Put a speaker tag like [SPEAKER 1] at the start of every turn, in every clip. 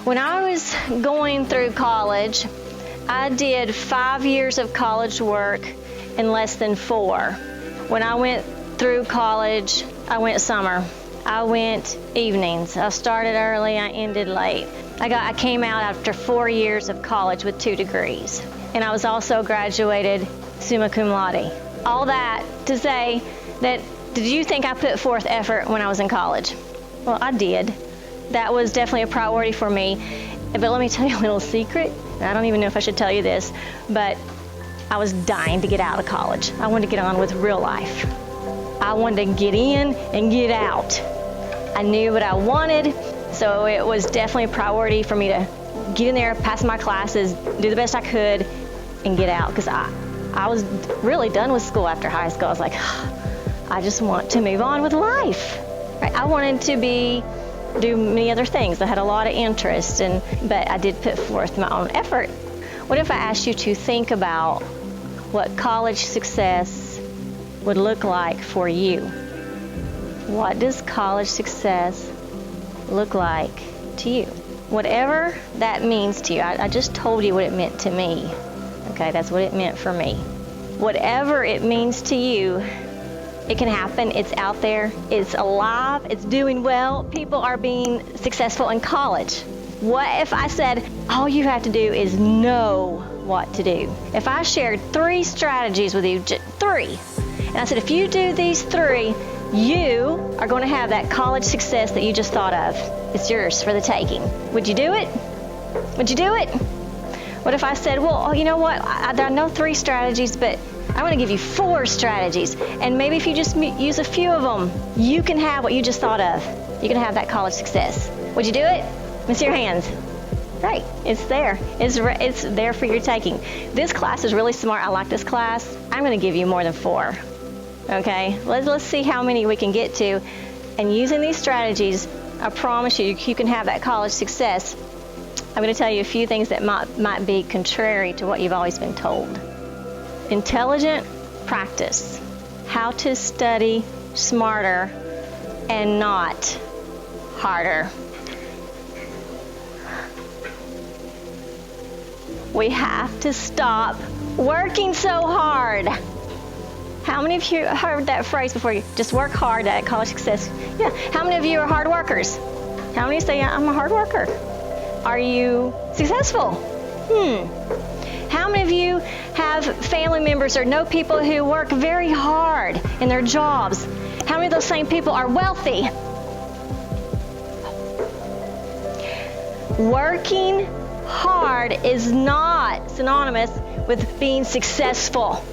[SPEAKER 1] When I was going through college, I did 5 years of college work in less than 4. When I went through college, I went summer. I went evenings. I started early, I ended late. I came out after 4 years of college with 2 degrees. And I was also graduated summa cum laude. All that to say that, did you think I put forth effort when I was in college? Well, I did. That was definitely a priority for me. But let me tell you a little secret. I don't even know if I should tell you this, but I was dying to get out of college. I wanted to get on with real life. I wanted to get in and get out. I knew what I wanted, so it was definitely a priority for me to get in there, pass my classes, do the best I could, and get out. Because I was really done with school after high school. I was like, I just want to move on with life. Right? I wanted to do many other things. I had a lot of interest, but I did put forth my own effort. What if I asked you to think about what college success would look like for you? What does college success look like to you? Whatever that means to you, I just told you what it meant to me. Okay, that's what it meant for me. Whatever it means to you, it can happen. It's out there. It's alive. It's doing well. People are being successful in college. What if I said, all you have to do is know what to do? If I shared 3 strategies with you, 3, and I said, if you do these 3, you are going to have that college success that you just thought of. It's yours for the taking. Would you do it? Would you do it? What if I said, well, you know what? I know 3 strategies, but I want to give you 4 strategies. And maybe if you just use a few of them, you can have what you just thought of. You can have that college success. Would you do it? Let me see your hands. Right, it's there. It's there for your taking. This class is really smart. I like this class. I'm going to give you more than 4. Okay, let's see how many we can get to. And using these strategies, I promise you can have that college success. I'm going to tell you a few things that might be contrary to what you've always been told. Intelligent practice. How to study smarter and not harder. We have to stop working so hard. How many of you heard that phrase before? You just work hard at college success. Yeah. How many of you are hard workers? How many say, I'm a hard worker? Are you successful? How many of you have family members or know people who work very hard in their jobs? How many of those same people are wealthy? Working hard is not synonymous with being successful.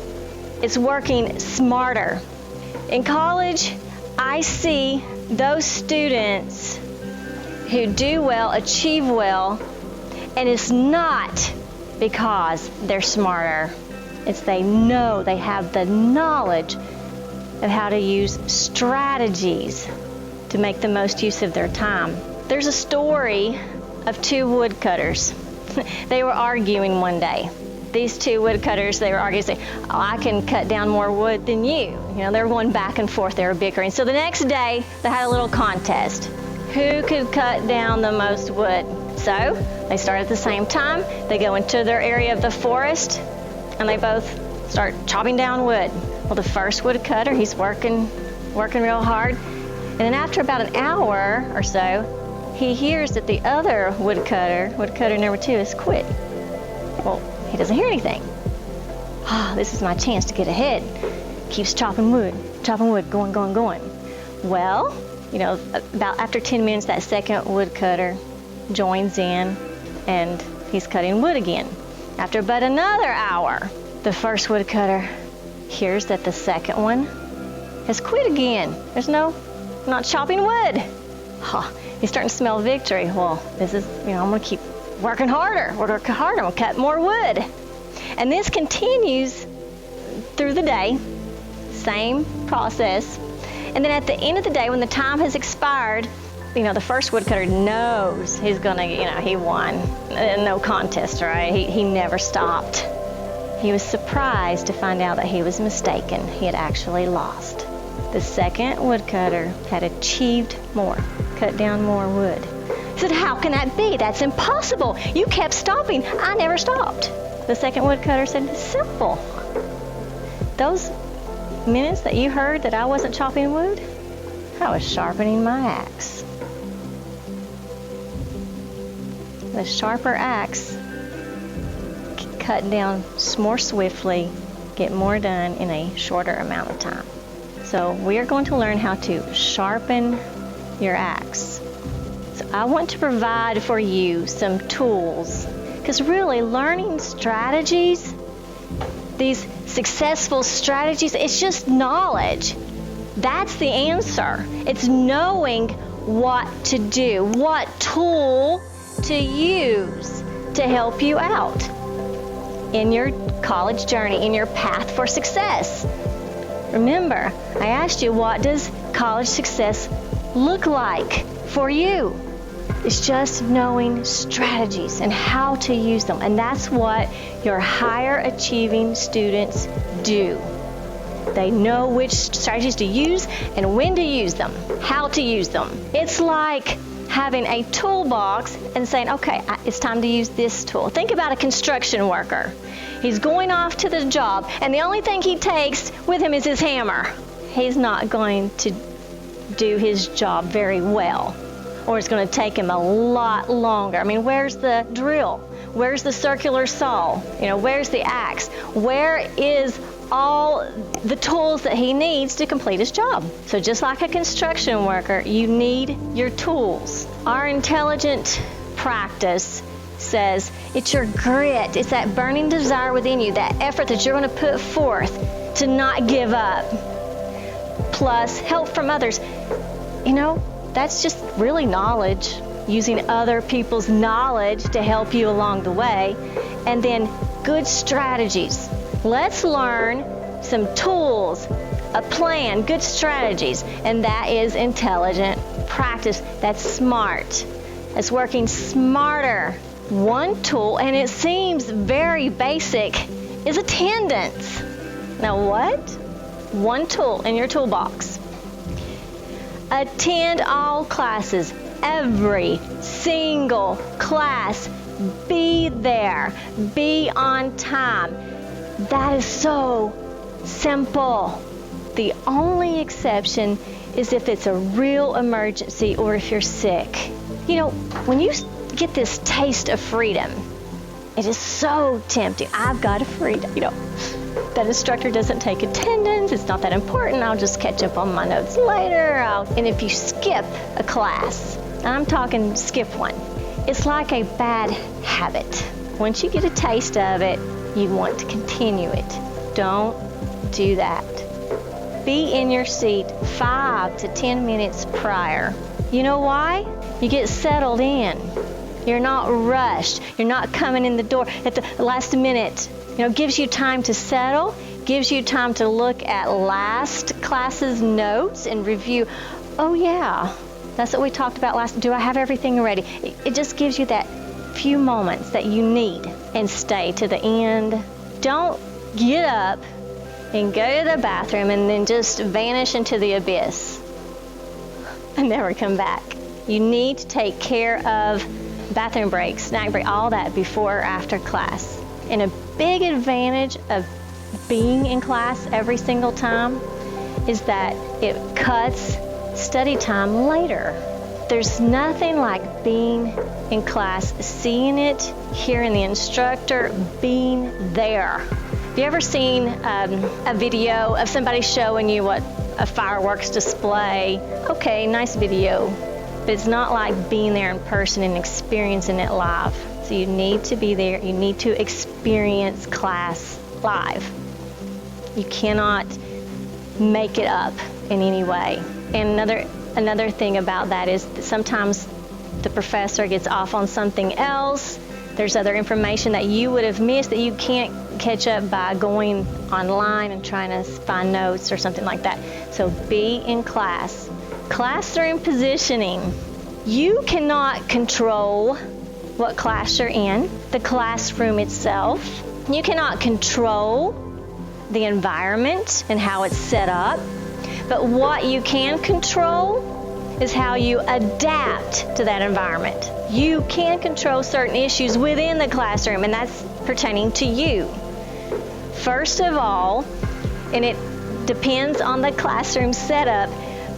[SPEAKER 1] It's working smarter. In college, I see those students who do well, achieve well, and it's not because they're smarter. It's they know, they have the knowledge of how to use strategies to make the most use of their time. There's a story of 2 woodcutters. They were arguing one day. These 2 woodcutters, they were arguing, saying, I can cut down more wood than you. They were going back and forth, they were bickering. So the next day, they had a little contest. Who could cut down the most wood? So they start at the same time. They go into their area of the forest, and they both start chopping down wood. Well, the first woodcutter, he's working real hard. And then after about an hour or so, he hears that the other woodcutter number 2, has quit. Well, he doesn't hear anything. This is my chance to get ahead. Keeps chopping wood, going. Well, about after 10 minutes, that second woodcutter joins in, and he's cutting wood again. After about another hour, the first woodcutter hears that the second one has quit again. Not chopping wood. He's starting to smell victory. Well, this is, I'm going to keep working harder. I'm going to cut more wood. And this continues through the day, same process. And then at the end of the day, when the time has expired, the first woodcutter knows he's going to, he won. No contest, right? He never stopped. He was surprised to find out that he was mistaken. He had actually lost. The second woodcutter had achieved more, cut down more wood. I said, how can that be? That's impossible. You kept stopping. I never stopped. The second woodcutter said, it's simple. Those minutes that you heard that I wasn't chopping wood, I was sharpening my axe. The sharper axe can cut down more swiftly, get more done in a shorter amount of time. So we are going to learn how to sharpen your axe. So I want to provide for you some tools, because really learning strategies, these successful strategies, it's just knowledge. That's the answer. It's knowing what to do, what tool to use to help you out in your college journey, in your path for success. Remember, I asked you, what does college success look like for you? It's just knowing strategies and how to use them. And that's what your higher achieving students do. They know which strategies to use and when to use them, how to use them. It's like having a toolbox and saying, okay, it's time to use this tool. Think about a construction worker. He's going off to the job, and the only thing he takes with him is his hammer. He's not going to do his job very well, or it's going to take him a lot longer. I mean, where's the drill? Where's the circular saw? Where's the axe? Where is all the tools that he needs to complete his job? So just like a construction worker, you need your tools. Our intelligent practice says it's your grit, it's that burning desire within you, that effort that you're going to put forth to not give up, plus help from others. That's just really knowledge, using other people's knowledge to help you along the way. And then good strategies. Let's learn some tools, a plan, good strategies, and that is intelligent practice. That's smart. That's working smarter. One tool, and it seems very basic, is attendance. Now what? One tool in your toolbox. Attend all classes, every single class. Be there. Be on time. That is so simple. The only exception is if it's a real emergency or if you're sick. When you get this taste of freedom, it is so tempting. I've got a freedom. That instructor doesn't take attendance. It's not that important. I'll just catch up on my notes later. And if you skip a class, I'm talking skip one, it's like a bad habit. Once you get a taste of it, you want to continue it. Don't do that. Be in your seat 5 to 10 minutes prior. You know why? You get settled in. You're not rushed. You're not coming in the door at the last minute. Gives you time to settle, gives you time to look at last class's notes and review. Oh yeah, that's what we talked about last. Do I have everything ready? It just gives you that few moments that you need, and stay to the end. Don't get up and go to the bathroom and then just vanish into the abyss and never come back. You need to take care of bathroom breaks, snack break, all that before or after class. And a big advantage of being in class every single time is that it cuts study time later. There's nothing like being in class, seeing it, hearing the instructor, being there. Have you ever seen a video of somebody showing you what a fireworks display? Okay, nice video, but it's not like being there in person and experiencing it live. So you need to be there. You need to experience class live. You cannot make it up in any way. And another thing about that is that sometimes the professor gets off on something else. There's other information that you would have missed that you can't catch up by going online and trying to find notes or something like that. So be in class. Classroom positioning. You cannot control what class you're in, the classroom itself. You cannot control the environment and how it's set up. But what you can control is how you adapt to that environment. You can control certain issues within the classroom, and that's pertaining to you. First of all, and it depends on the classroom setup,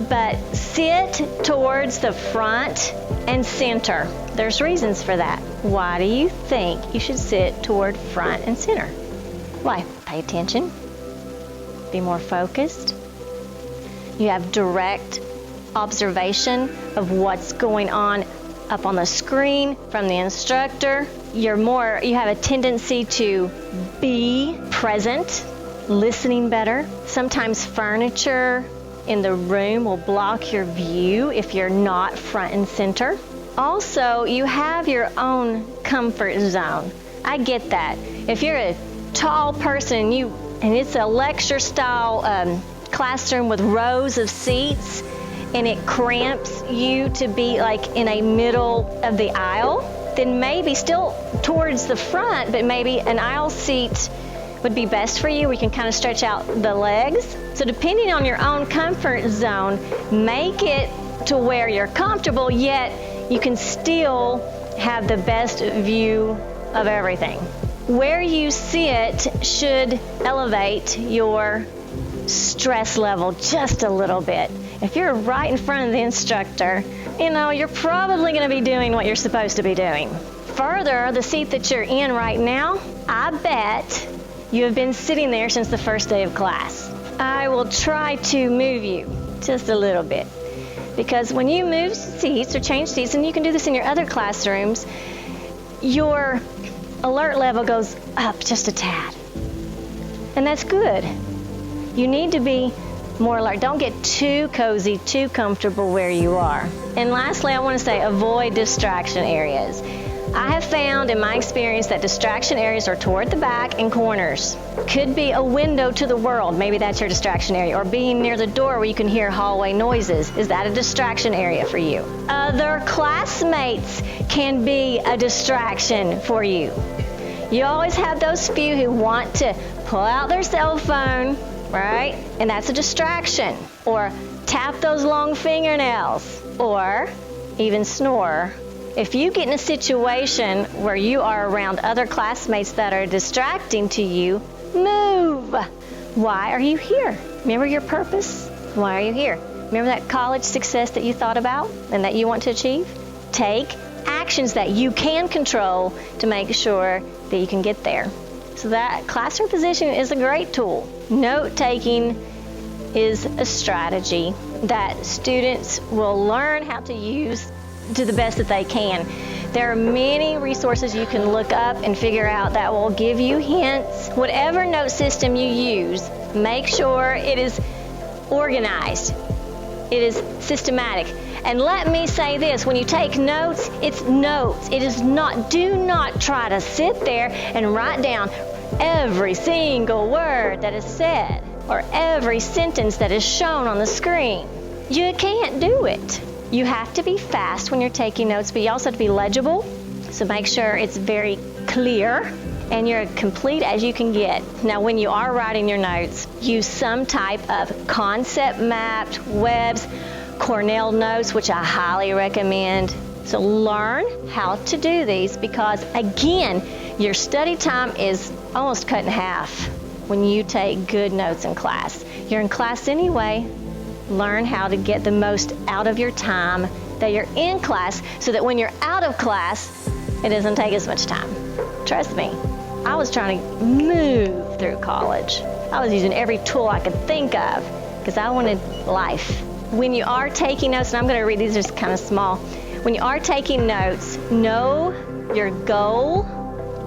[SPEAKER 1] but sit towards the front and center. There's reasons for that. Why do you think you should sit toward front and center? Why? Pay attention. Be more focused. You have direct observation of what's going on up on the screen from the instructor. You have a tendency to be present, listening better. Sometimes furniture in the room will block your view if you're not front and center. Also, you have your own comfort zone. I get that. If you're a tall person and it's a lecture style classroom with rows of seats, and it cramps you to be like in a middle of the aisle, then maybe still towards the front, but maybe an aisle seat would be best for you. We can kind of stretch out the legs. So depending on your own comfort zone, make it to where you're comfortable, yet you can still have the best view of everything. Where you sit should elevate your stress level just a little bit. If you're right in front of the instructor, you're probably going to be doing what you're supposed to be doing. Further, the seat that you're in right now, I bet you have been sitting there since the first day of class. I will try to move you just a little bit, because when you move seats or change seats, and you can do this in your other classrooms, your alert level goes up just a tad. And that's good. You need to be more alert. Don't get too cozy, too comfortable where you are. And lastly, I want to say avoid distraction areas. I have found in my experience that distraction areas are toward the back and corners. Could be a window to the world. Maybe that's your distraction area. Or being near the door where you can hear hallway noises. Is that a distraction area for you? Other classmates can be a distraction for you. You always have those few who want to pull out their cell phone, right? And that's a distraction. Or tap those long fingernails. Or even snore. If you get in a situation where you are around other classmates that are distracting to you, move. Why are you here? Remember your purpose? Why are you here? Remember that college success that you thought about and that you want to achieve? Take actions that you can control to make sure that you can get there. So that classroom position is a great tool. Note-taking is a strategy that students will learn how to use to the best that they can. There are many resources you can look up and figure out that will give you hints. Whatever note system you use, make sure it is organized. It is systematic. And let me say this, when you take notes, it's notes. It is not, do not try to sit there and write down every single word that is said or every sentence that is shown on the screen. You can't do it. You have to be fast when you're taking notes, but you also have to be legible. So make sure it's very clear and you're complete as you can get. Now, when you are writing your notes, use some type of concept mapped, Webb's, Cornell notes, which I highly recommend. So learn how to do these because, again, your study time is almost cut in half when you take good notes in class. You're in class anyway. Learn how to get the most out of your time that you're in class so that when you're out of class, it doesn't take as much time. Trust me, I was trying to move through college. I was using every tool I could think of because I wanted life. When you are taking notes, and I'm going to read these, are just kind of small. When you are taking notes, know your goal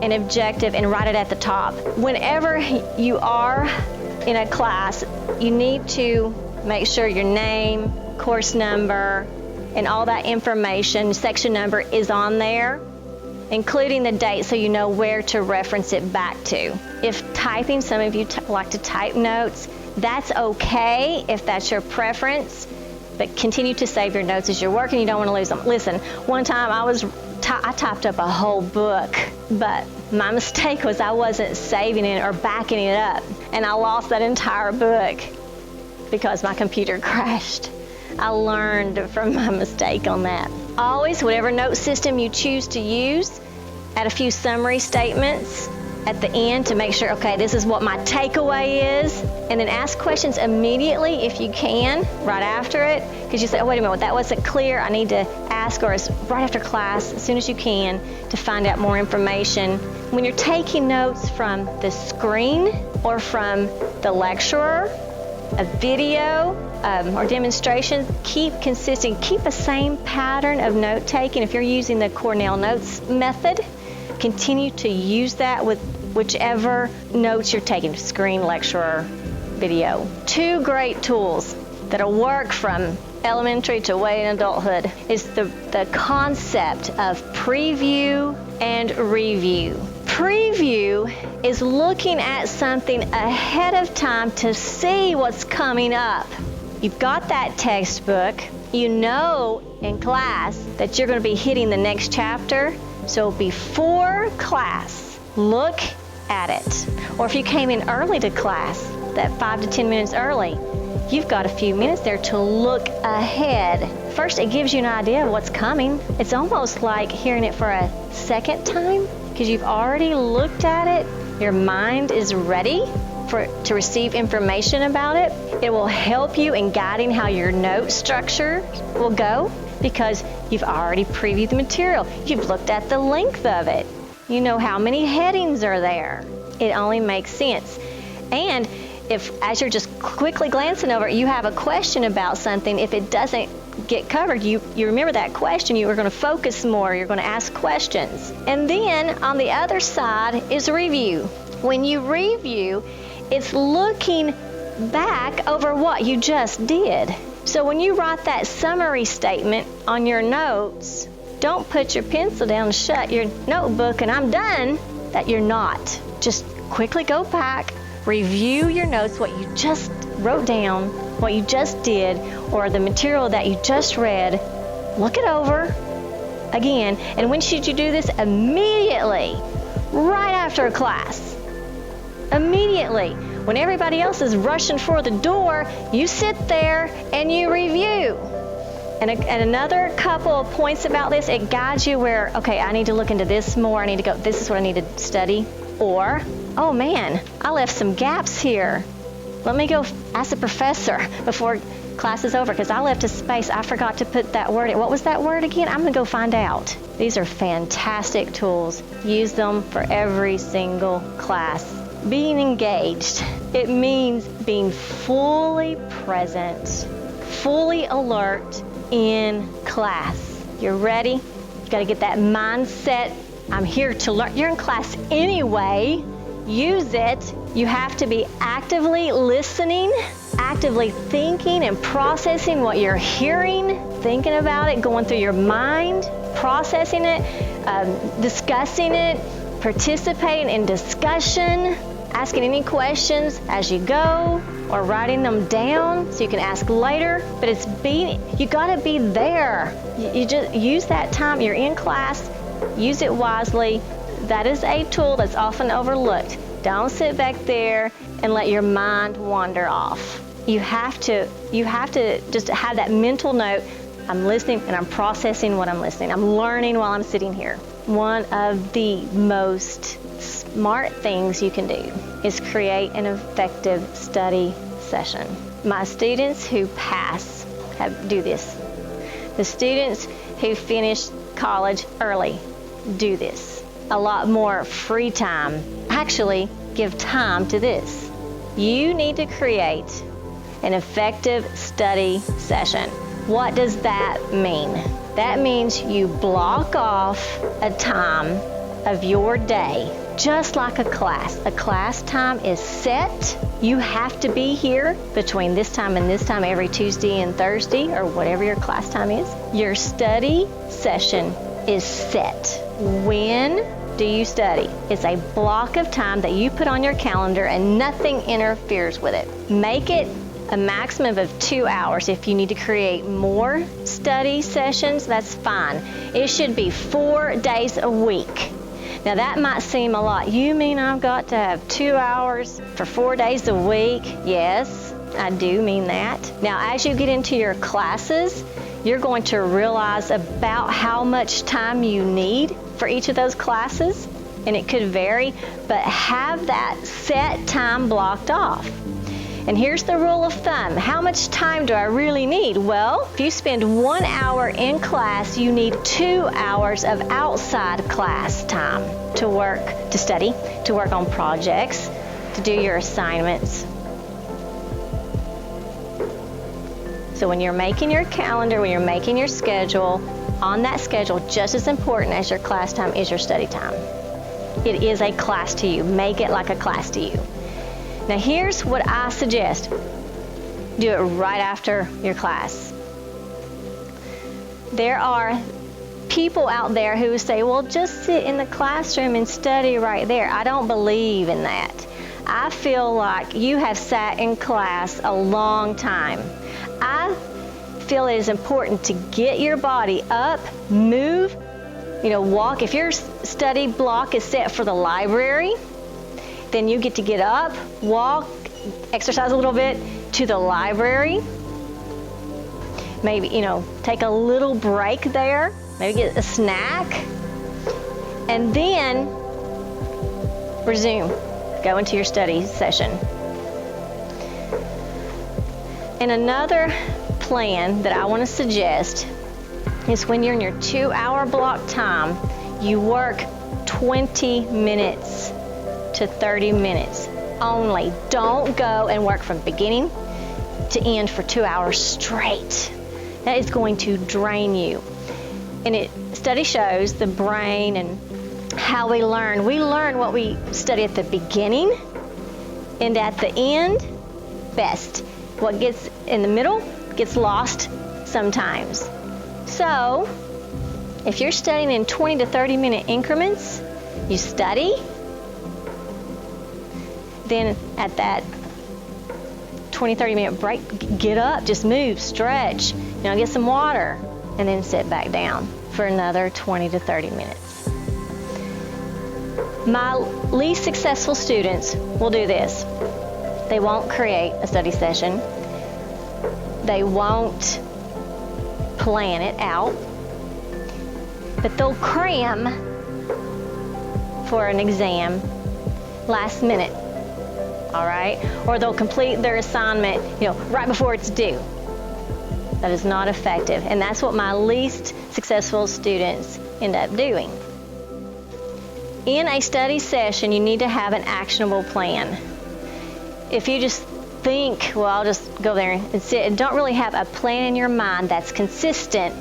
[SPEAKER 1] and objective and write it at the top. Whenever you are in a class, you need to make sure your name, course number, and all that information, section number is on there, including the date so you know where to reference it back to. If typing, some of you like to type notes, that's okay if that's your preference, but continue to save your notes as you're working. You don't want to lose them. Listen, one time I typed up a whole book, but my mistake was I wasn't saving it or backing it up, and I lost that entire book because my computer crashed. I learned from my mistake on that. Always, whatever note system you choose to use, add a few summary statements at the end to make sure, okay, this is what my takeaway is, and then ask questions immediately if you can, right after it, because you say, oh, wait a minute, that wasn't clear, I need to ask, or it's right after class, as soon as you can, to find out more information. When you're taking notes from the screen or from the lecturer, a video, or demonstration, keep consistent, keep the same pattern of note taking. If you're using the Cornell Notes method, continue to use that with whichever notes you're taking, screen, lecturer, video. Two great tools that'll work from elementary to way in adulthood is the concept of preview and review. Preview is looking at something ahead of time to see what's coming up. You've got that textbook, you know in class that you're going to be hitting the next chapter, so before class, look at it. Or if you came in early to class, that 5 to 10 minutes early, you've got a few minutes there to look ahead. First, it gives you an idea of what's coming. It's almost like hearing it for a second time because you've already looked at it. Your mind is ready to receive information about it. It will help you in guiding how your note structure will go because you've already previewed the material. You've looked at the length of it. You know how many headings are there. It only makes sense. And if, as you're just quickly glancing over it, you have a question about something, if it doesn't get covered, you remember that question, you are going to focus more, you're going to ask questions. And then on the other side is review. When you review, it's looking back over what you just did. So when you write that summary statement on your notes, don't put your pencil down and shut your notebook and I'm done. That you're not. Just quickly go back, review your notes, what you just wrote down, what you just did, or the material that you just read. Look it over again. And when should you do this? Immediately, right after a class. Immediately. When everybody else is rushing for the door, you sit there and you review. And another couple of points about this, it guides you where, okay, I need to look into this more, I need to go, this is what I need to study. Or, oh man, I left some gaps here. Let me go ask the professor before class is over because I left a space, I forgot to put that word in. What was that word again? I'm going to go find out. These are fantastic tools. Use them for every single class. Being engaged, it means being fully present, fully alert in class. You're ready? You got to get that mindset. I'm here to learn. You're in class anyway. Use it. You have to be actively listening, actively thinking and processing what you're hearing, thinking about it, going through your mind, processing it, discussing it, participating in discussion, asking any questions as you go, or writing them down so you can ask later. But you gotta be there. You just use that time. You're in class, use it wisely. That is a tool that's often overlooked. Don't sit back there and let your mind wander off. You have to just have that mental note. I'm listening and I'm processing what I'm listening. I'm learning while I'm sitting here. One of the most smart things you can do is create an effective study session. My students who pass do this. The students who finish college early do this. A lot more free time. Actually, give time to this. You need to create an effective study session. What does that mean? That means you block off a time of your day, just like a class. A class time is set. You have to be here between this time and this time every Tuesday and Thursday, or whatever your class time is. Your study session is set. When do you study? It's a block of time that you put on your calendar and nothing interferes with it. Make it a maximum of 2 hours. If you need to create more study sessions, that's fine. It should be 4 days a week. Now that might seem a lot. You mean I've got to have 2 hours for 4 days a week? Yes, I do mean that. Now, as you get into your classes, you're going to realize about how much time you need for each of those classes, and it could vary, but have that set time blocked off. And here's the rule of thumb. How much time do I really need? Well, if you spend 1 hour in class, you need 2 hours of outside class time to work, to study, to work on projects, to do your assignments. So when you're making your calendar, when you're making your schedule, on that schedule, just as important as your class time is your study time. It is a class to you. Make it like a class to you. Now here's what I suggest. Do it right after your class. There are people out there who say, well, just sit in the classroom and study right there. I don't believe in that. I feel like you have sat in class a long time. I feel it is important to get your body up, move, walk. If your study block is set for the library, then you get to get up, walk, exercise a little bit to the library. Maybe, take a little break there, maybe get a snack, and then resume, go into your study session. And another plan that I want to suggest is when you're in your 2 hour block time, you work 20 minutes to 30 minutes only. Don't go and work from beginning to end for 2 hours straight. That is going to drain you. And study shows the brain and how we learn. We learn what we study at the beginning and at the end best. What gets in the middle gets lost sometimes. So if you're studying in 20 to 30 minute increments, you study, then at that 20-30 minute break, get up, just move, stretch, get some water, and then sit back down for another 20 to 30 minutes. My least successful students will do this. They won't create a study session. They won't plan it out, but they'll cram for an exam last minute. All right? Or they'll complete their assignment, right before it's due. That is not effective. And that's what my least successful students end up doing. In a study session, you need to have an actionable plan. If you just think, well, I'll just go there and sit, and don't really have a plan in your mind that's consistent,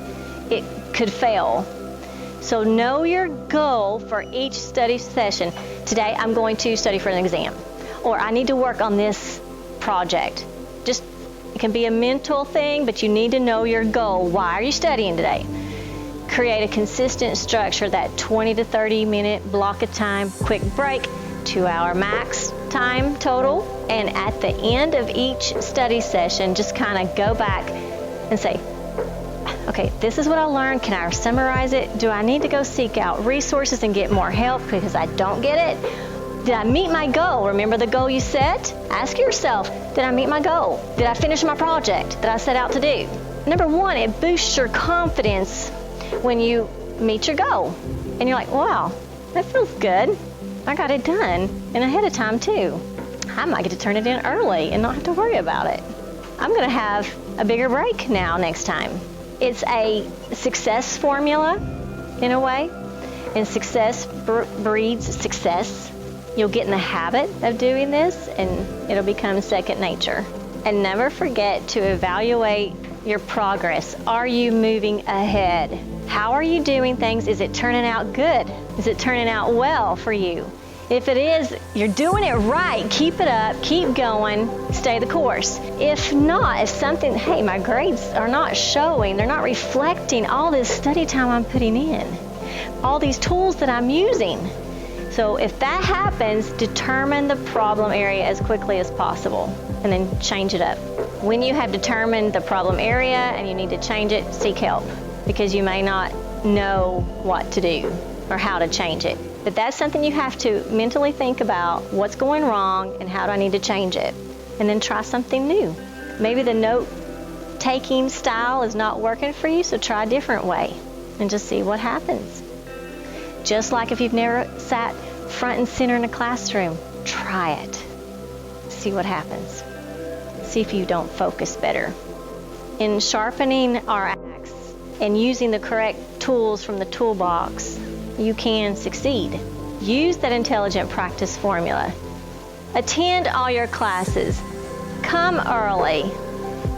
[SPEAKER 1] it could fail. So know your goal for each study session. Today, I'm going to study for an exam. Or I need to work on this project. It can be a mental thing, but you need to know your goal. Why are you studying today? Create a consistent structure, that 20 to 30 minute block of time, quick break, 2 hour max time total. And at the end of each study session, just kind of go back and say, okay, this is what I learned. Can I summarize it? Do I need to go seek out resources and get more help because I don't get it? Did I meet my goal? Remember the goal you set? Ask yourself, did I meet my goal? Did I finish my project that I set out to do? Number one, it boosts your confidence when you meet your goal. And you're like, wow, that feels good. I got it done, and ahead of time too. I might get to turn it in early and not have to worry about it. I'm going to have a bigger break now next time. It's a success formula in a way, and success breeds success. You'll get in the habit of doing this, and it'll become second nature. And never forget to evaluate your progress. Are you moving ahead? How are you doing things? Is it turning out good? Is it turning out well for you? If it is, you're doing it right. Keep it up, keep going, stay the course. If not, hey, my grades are not showing, they're not reflecting all this study time I'm putting in, all these tools that I'm using. So if that happens, determine the problem area as quickly as possible and then change it up. When you have determined the problem area and you need to change it, seek help, because you may not know what to do or how to change it. But that's something you have to mentally think about, what's going wrong and how do I need to change it. and then try something new. Maybe the note-taking style is not working for you, so try a different way and just see what happens. Just like if you've never sat front and center in a classroom, try it. See what happens. See if you don't focus better. In sharpening our axe and using the correct tools from the toolbox, you can succeed. Use that intelligent practice formula. Attend all your classes. Come early.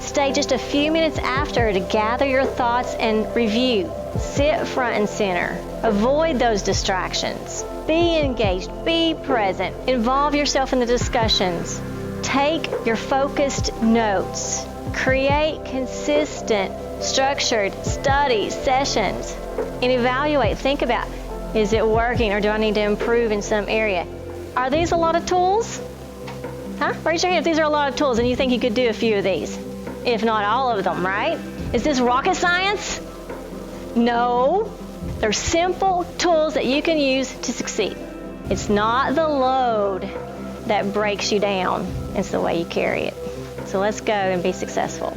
[SPEAKER 1] Stay just a few minutes after to gather your thoughts and review. Sit front and center. Avoid those distractions. Be engaged. Be present. Involve yourself in the discussions. Take your focused notes. Create consistent, structured study sessions. And evaluate. Think about, is it working or do I need to improve in some area? Are these a lot of tools? Raise your hand if these are a lot of tools and you think you could do a few of these. If not all of them, right? Is this rocket science? No. They're simple tools that you can use to succeed. It's not the load that breaks you down. It's the way you carry it. So let's go and be successful.